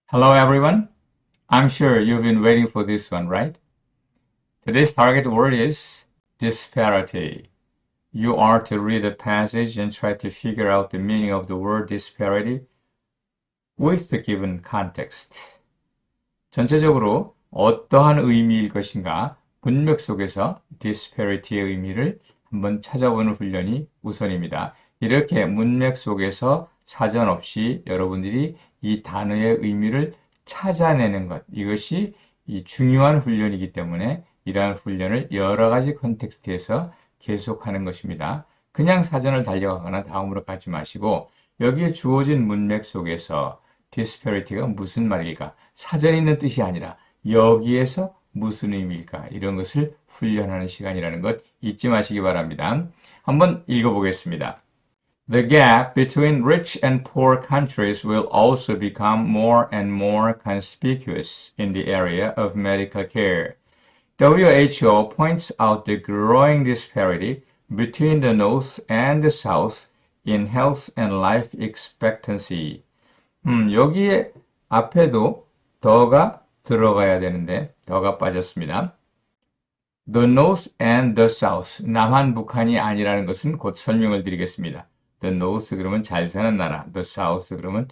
Hello everyone. I'm sure you've been waiting for this one, right? Today's target word is disparity. You are to read the passage and try to figure out the meaning of the word disparity with the given context. 전체적으로 어떠한 의미일 것인가 문맥 속에서 disparity의 의미를 한번 찾아보는 훈련이 우선입니다. 이렇게 문맥 속에서 사전 없이 여러분들이 이 단어의 의미를 찾아내는 것, 이것이 이 중요한 훈련이기 때문에 이러한 훈련을 여러 가지 컨텍스트에서 계속하는 것입니다. 그냥 사전을 달려가거나 다음으로 가지 마시고 여기에 주어진 문맥 속에서 disparity가 무슨 말일까? 사전에 있는 뜻이 아니라 여기에서 무슨 의미일까? 이런 것을 훈련하는 시간이라는 것 잊지 마시기 바랍니다. 한번 읽어보겠습니다. The gap between rich and poor countries will also become more and more conspicuous in the area of medical care. WHO points out the growing disparity between the North and the South in health and life expectancy. 여기에 앞에도 더가 들어가야 되는데 더가 빠졌습니다. The North and the South, 남한, 북한이 아니라는 것은 곧 설명을 드리겠습니다. The North 그러면 잘 사는 나라, The South 그러면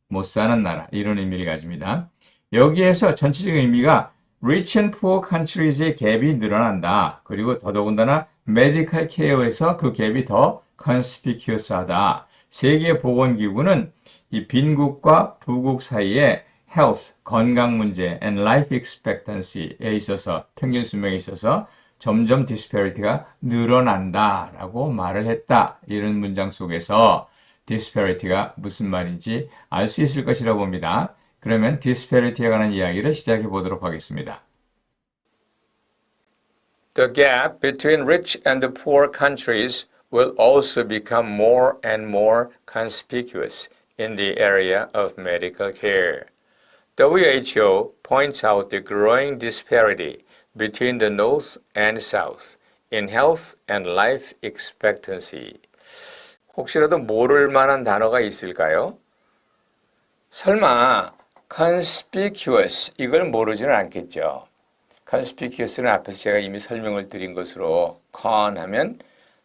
못 사는 나라, 이런 의미를 가집니다. 여기에서 전체적인 의미가 Rich and Poor Countries의 갭이 늘어난다. 그리고 더더군다나 Medical Care에서 그 갭이 더 conspicuous하다. 세계보건기구는 이 빈국과 부국 사이에 health, 건강 문제, and life expectancy에 있어서 평균 수명에 있어서 점점 disparity가 늘어난다라고 말을 했다. 이런 문장 속에서 disparity가 무슨 말인지 알 수 있을 것이라고 봅니다. 그러면 disparity에 관한 이야기를 시작해 보도록 하겠습니다. The gap between rich and the poor countries will also become more and more conspicuous in the area of medical care. WHO points out the growing disparity between the North and South in health and life expectancy. 혹시라도 모를 만한 단어가 있을까요? 설마 conspicuous 이걸 모르지는 않겠죠. conspicuous는 앞에서 제가 이미 설명을 드린 것으로 con 하면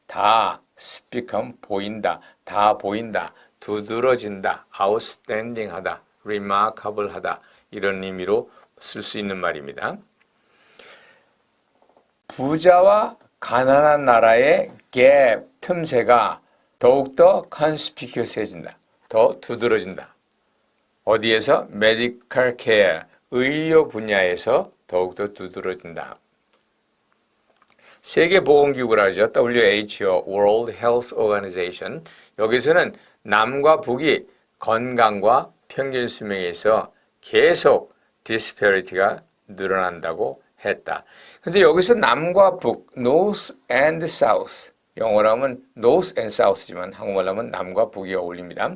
다 speak 하면 보인다, 다 보인다, 두드러진다, outstanding 하다, remarkable 하다 이런 의미로 쓸 수 있는 말입니다. 부자와 가난한 나라의 갭, 틈새가 더욱더 conspicuous해진다. 더 두드러진다. 어디에서? medical care, 의료 분야에서 더욱더 두드러진다. 세계보건기구라 하죠. WHO, World Health Organization. 여기서는 남과 북이 건강과 평균 수명에서 계속 disparity가 늘어난다고 했다. 근데 여기서 남과 북, North and South. 영어로 하면 North and South지만 한국말로 하면 남과 북이 어울립니다.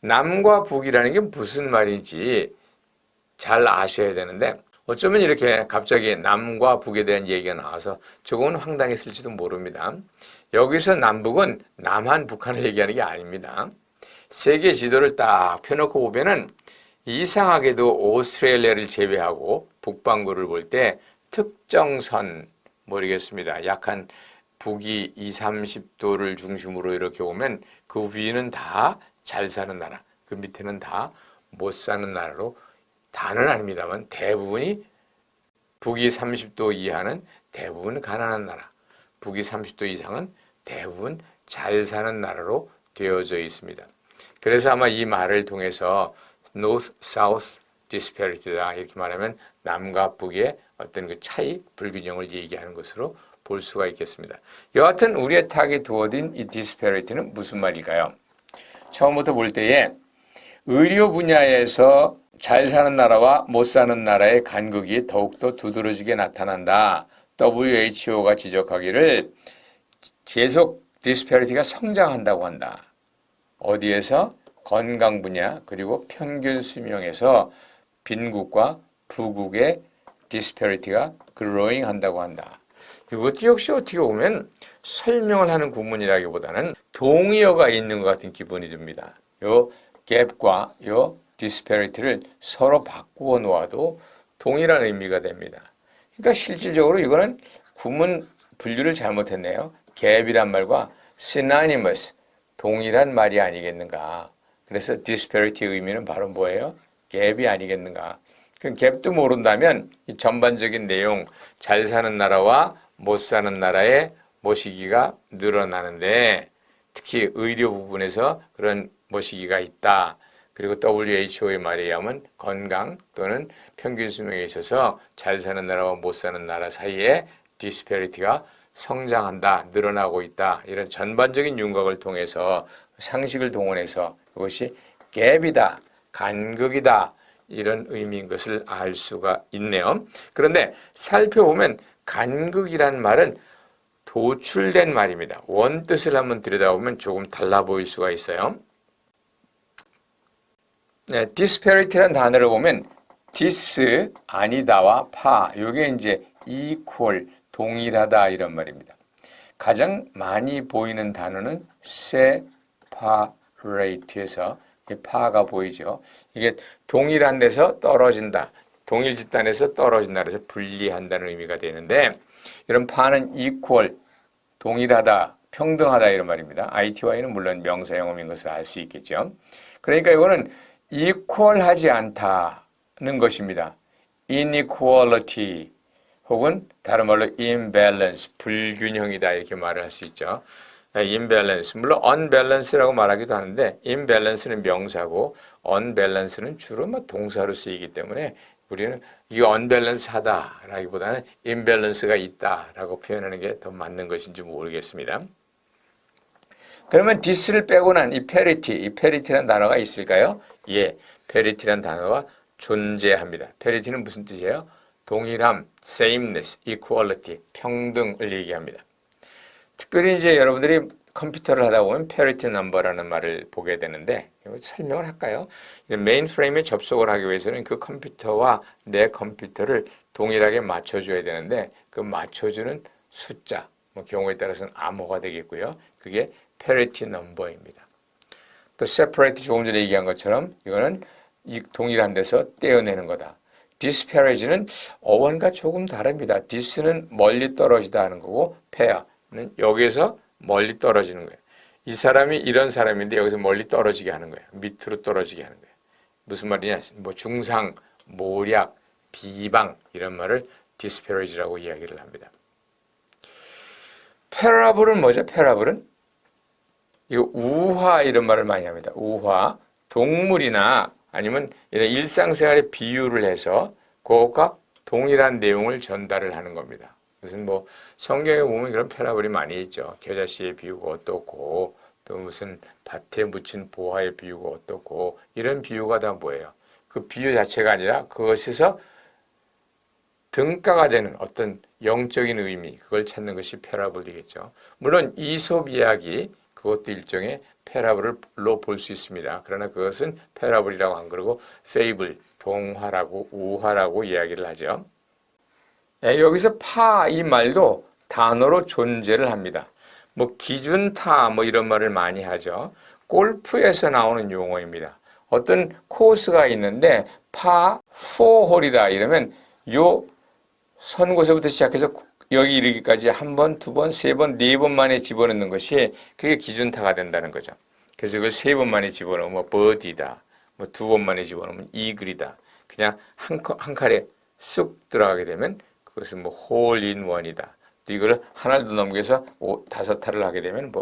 남과 북이라는 게 무슨 말인지 잘 아셔야 되는데 어쩌면 이렇게 갑자기 남과 북에 대한 얘기가 나와서 조금은 황당했을지도 모릅니다. 여기서 남북은 남한, 북한을 얘기하는 게 아닙니다. 세계 지도를 딱 펴놓고 보면은 이상하게도 오스트레일리아를 제외하고 북반구를 볼 때 특정선 모르겠습니다. 약 한 북이 20, 30도를 중심으로 이렇게 오면 그 위는 다 잘 사는 나라, 그 밑에는 다 못 사는 나라로 다는 아닙니다만 대부분이 북이 30도 이하는 대부분 가난한 나라, 북이 30도 이상은 대부분 잘 사는 나라로 되어져 있습니다. 그래서 아마 이 말을 통해서 North, South disparity다 이렇게 말하면 남과 북의 어떤 그 차이, 불균형을 얘기하는 것으로 볼 수가 있겠습니다. 여하튼 우리의 탁에 두어진 이 disparity는 무슨 말일까요? 처음부터 볼 때에 의료 분야에서 잘 사는 나라와 못 사는 나라의 간극이 더욱더 두드러지게 나타난다. WHO가 지적하기를 계속 disparity가 성장한다고 한다. 어디에서? 건강 분야 그리고 평균 수명에서 빈국과 부국의 disparity가 growing 한다고 한다. 이것도 역시 어떻게 보면 설명을 하는 구문이라기보다는 동의어가 있는 것 같은 기분이 듭니다. 요 갭과 요 disparity를 서로 바꾸어 놓아도 동일한 의미가 됩니다. 그러니까 실질적으로 이거는 구문 분류를 잘못했네요. 갭이란 말과 synonymous, 동일한 말이 아니겠는가. 그래서 disparity 의미는 바로 뭐예요? 갭이 아니겠는가. 그 갭도 모른다면 이 전반적인 내용, 잘 사는 나라와 못 사는 나라의 모시기가 늘어나는데 특히 의료 부분에서 그런 모시기가 있다. 그리고 WHO의 말에 의하면 건강 또는 평균 수명에 있어서 잘 사는 나라와 못 사는 나라 사이에 디스패리티가 성장한다, 늘어나고 있다. 이런 전반적인 윤곽을 통해서 상식을 동원해서 그것이 갭이다, 간극이다. 이런 의미인 것을 알 수가 있네요. 그런데 살펴보면 간극이란 말은 도출된 말입니다. 원뜻을 한번 들여다보면 조금 달라 보일 수가 있어요. 네, disparity라는 단어를 보면 dis 아니다와 파 이게 이제 equal 동일하다 이런 말입니다. 가장 많이 보이는 단어는 separate에서 파가 보이죠. 이게 동일한 데서 떨어진다. 동일 집단에서 떨어진다. 그래서 분리한다는 의미가 되는데 이런 파는 equal 동일하다, 평등하다 이런 말입니다. ITY는 물론 명사용어인 것을 알 수 있겠죠. 그러니까 이거는 equal하지 않다는 것입니다. inequality 혹은 다른 말로 imbalance, 불균형이다 이렇게 말을 할 수 있죠. imbalance, 물론 unbalance라고 말하기도 하는데 imbalance는 명사고 unbalance는 주로 동사로 쓰이기 때문에 우리는 이 unbalance하다라기보다는 imbalance가 있다라고 표현하는 게 더 맞는 것인지 모르겠습니다. 그러면 this를 빼고 난 이 parity, 이 parity라는 단어가 있을까요? 예, parity라는 단어가 존재합니다. parity는 무슨 뜻이에요? 동일함, sameness, equality, 평등을 얘기합니다. 특별히 이제 여러분들이 컴퓨터를 하다 보면 parity number라는 말을 보게 되는데 설명을 할까요? 메인프레임에 접속을 하기 위해서는 그 컴퓨터와 내 컴퓨터를 동일하게 맞춰줘야 되는데 그 맞춰주는 숫자, 경우에 따라서는 암호가 되겠고요. 그게 parity number입니다. 또 separate 조금 전에 얘기한 것처럼 이거는 동일한 데서 떼어내는 거다. disparate는 어원과 조금 다릅니다. dis는 멀리 떨어지다 하는 거고 pair는 여기에서 멀리 떨어지는 거예요. 이 사람이 이런 사람인데 여기서 멀리 떨어지게 하는 거예요. 밑으로 떨어지게 하는 거예요. 무슨 말이냐? 중상, 모략, 비방 이런 말을 disparate라고 이야기를 합니다. parable은 뭐죠? parable은 이거 우화 이런 말을 많이 합니다. 우화, 동물이나 아니면 이런 일상생활에 비유를 해서 그것과 동일한 내용을 전달을 하는 겁니다. 무슨 성경에 보면 그런 패러블이 많이 있죠. 겨자씨의 비유가 어떻고 또 무슨 밭에 묻힌 보화의 비유가 어떻고 이런 비유가 다 뭐예요? 그 비유 자체가 아니라 그것에서 등가가 되는 어떤 영적인 의미 그걸 찾는 것이 패러블이겠죠. 물론 이솝 이야기 그것도 일종의 패러블로 볼 수 있습니다. 그러나 그것은 패러블이라고 안 그러고 페이블, 동화라고 우화라고 이야기를 하죠. 여기서 파 이 말도 단어로 존재를 합니다. 기준타 이런 말을 많이 하죠. 골프에서 나오는 용어입니다. 어떤 코스가 있는데 파 4홀이다 이러면 요 선곳에부터 시작해서 여기 이르기까지 한 번, 두 번, 세 번, 네 번 만에 집어넣는 것이 그게 기준타가 된다는 거죠. 그래서 그걸 세 번 만에 집어넣으면 버디다. 두 번 만에 집어넣으면 이글이다. 그냥 한 칼에 쑥 들어가게 되면 그것은 홀인원이다. 이걸 하나를 더 넘겨서 5타를 하게 되면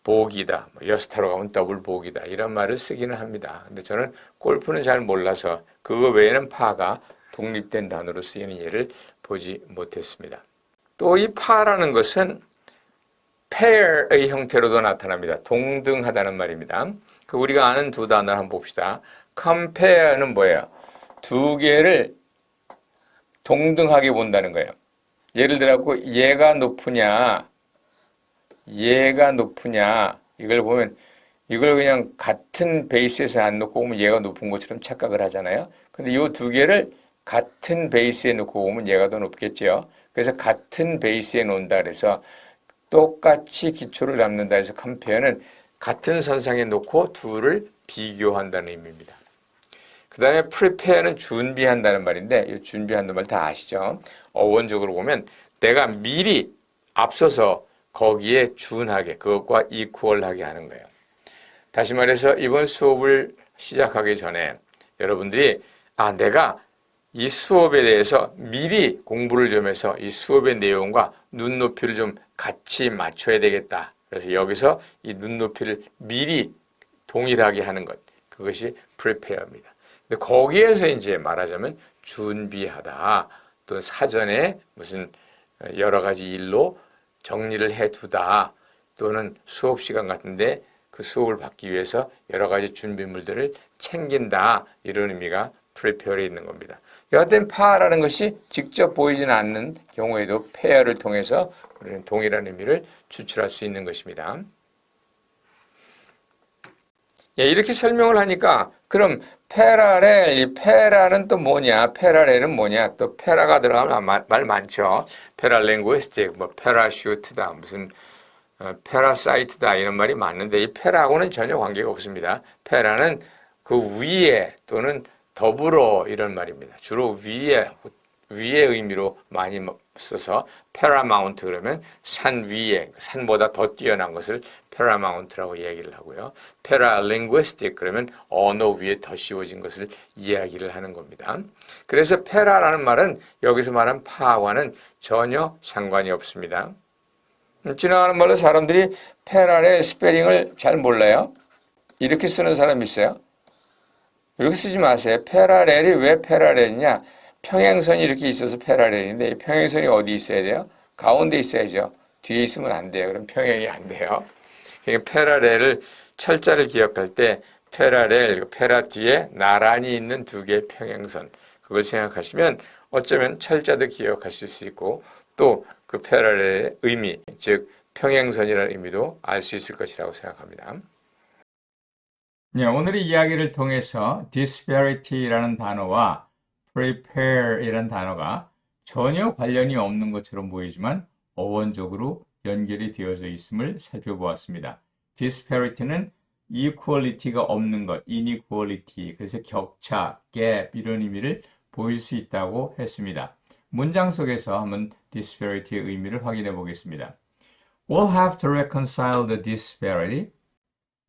복이다. 6타로 가면 더블 복이다. 이런 말을 쓰기는 합니다. 근데 저는 골프는 잘 몰라서 그거 외에는 파가 독립된 단어로 쓰이는 예를 보지 못했습니다. 또 이 파라는 것은 pair의 형태로도 나타납니다. 동등하다는 말입니다. 우리가 아는 두 단어를 한번 봅시다. compare는 뭐예요? 두 개를 동등하게 본다는 거예요. 예를 들어 얘가 높으냐 이걸 보면 이걸 그냥 같은 베이스에서 안 놓고 보면 얘가 높은 것처럼 착각을 하잖아요. 근데 이 두 개를 같은 베이스에 놓고 보면 얘가 더 높겠죠. 그래서 같은 베이스에 놓는다 그래서 똑같이 기초를 잡는다 해서 컴페어는 같은 선상에 놓고 둘을 비교한다는 의미입니다. 그 다음에 prepare는 준비한다는 말인데 이 준비한다는 말 다 아시죠? 어원적으로 보면 내가 미리 앞서서 거기에 준하게 그것과 이퀄하게 하는 거예요. 다시 말해서 이번 수업을 시작하기 전에 여러분들이 내가 이 수업에 대해서 미리 공부를 좀 해서 이 수업의 내용과 눈높이를 좀 같이 맞춰야 되겠다. 그래서 여기서 이 눈높이를 미리 동일하게 하는 것, 그것이 prepare입니다. 근데 거기에서 이제 말하자면 준비하다, 또 사전에 무슨 여러 가지 일로 정리를 해두다, 또는 수업 시간 같은데 그 수업을 받기 위해서 여러 가지 준비물들을 챙긴다, 이런 의미가 prepare에 있는 겁니다. 여하튼 파라는 것이 직접 보이지는 않는 경우에도 pair를 통해서 우리는 동일한 의미를 추출할 수 있는 것입니다. 이렇게 설명을 하니까 그럼 페라렐, 이 페라는 또 뭐냐, 페라렐은 뭐냐, 또 페라가 들어가면 말 많죠. 페라랭구이스틱, 뭐 페라슈트다, 무슨 페라사이트다 이런 말이 많은데 이 페라하고는 전혀 관계가 없습니다. 페라는 그 위에 또는 더불어 이런 말입니다. 주로 위의 의미로 많이 써서 paramount 그러면 산 위에, 산보다 더 뛰어난 것을 paramount라고 이야기를 하고요. paralinguistic 그러면 언어 위에 더 씌워진 것을 이야기를 하는 겁니다. 그래서 para라는 말은 여기서 말한 파와는 전혀 상관이 없습니다. 지나가는 말로 사람들이 para의 스페링을 잘 몰라요. 이렇게 쓰는 사람이 있어요. 이렇게 쓰지 마세요. 페라렐이 왜 페라렐이냐? 평행선이 이렇게 있어서 페라렐인데 이 평행선이 어디 있어야 돼요? 가운데 있어야죠. 뒤에 있으면 안 돼요. 그럼 평행이 안 돼요. 그러니까 페라렐을 철자를 기억할 때 페라렐, 페라 뒤에 나란히 있는 두 개의 평행선 그걸 생각하시면 어쩌면 철자도 기억하실 수 있고 또 그 페라렐의 의미, 즉 평행선이라는 의미도 알 수 있을 것이라고 생각합니다. 오늘의 이야기를 통해서 disparity라는 단어와 prepare이라는 단어가 전혀 관련이 없는 것처럼 보이지만 어원적으로 연결이 되어져 있음을 살펴보았습니다. disparity는 equality가 없는 것, inequality, 그래서 격차, gap 이런 의미를 보일 수 있다고 했습니다. 문장 속에서 한번 disparity의 의미를 확인해 보겠습니다. We'll have to reconcile the disparity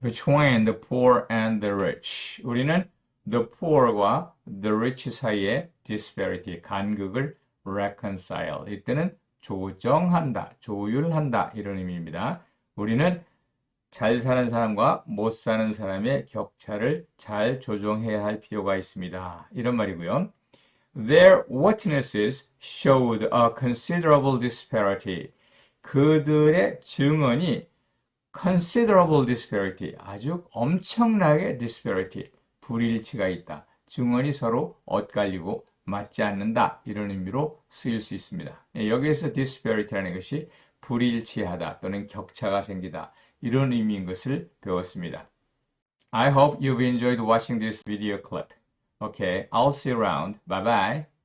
between the poor and the rich. 우리는 the poor과 the rich 사이의 disparity, 간극을 reconcile. 이때는 조정한다, 조율한다 이런 의미입니다. 우리는 잘 사는 사람과 못 사는 사람의 격차를 잘 조정해야 할 필요가 있습니다. 이런 말이고요. Their witnesses showed a considerable disparity. 그들의 증언이 considerable disparity, 아주 엄청나게 disparity, 불일치가 있다. 증언이 서로 엇갈리고 맞지 않는다. 이런 의미로 쓰일 수 있습니다. 여기에서 disparity라는 것이 불일치하다 또는 격차가 생기다. 이런 의미인 것을 배웠습니다. I hope you've enjoyed watching this video clip. Okay, I'll see you around. Bye bye.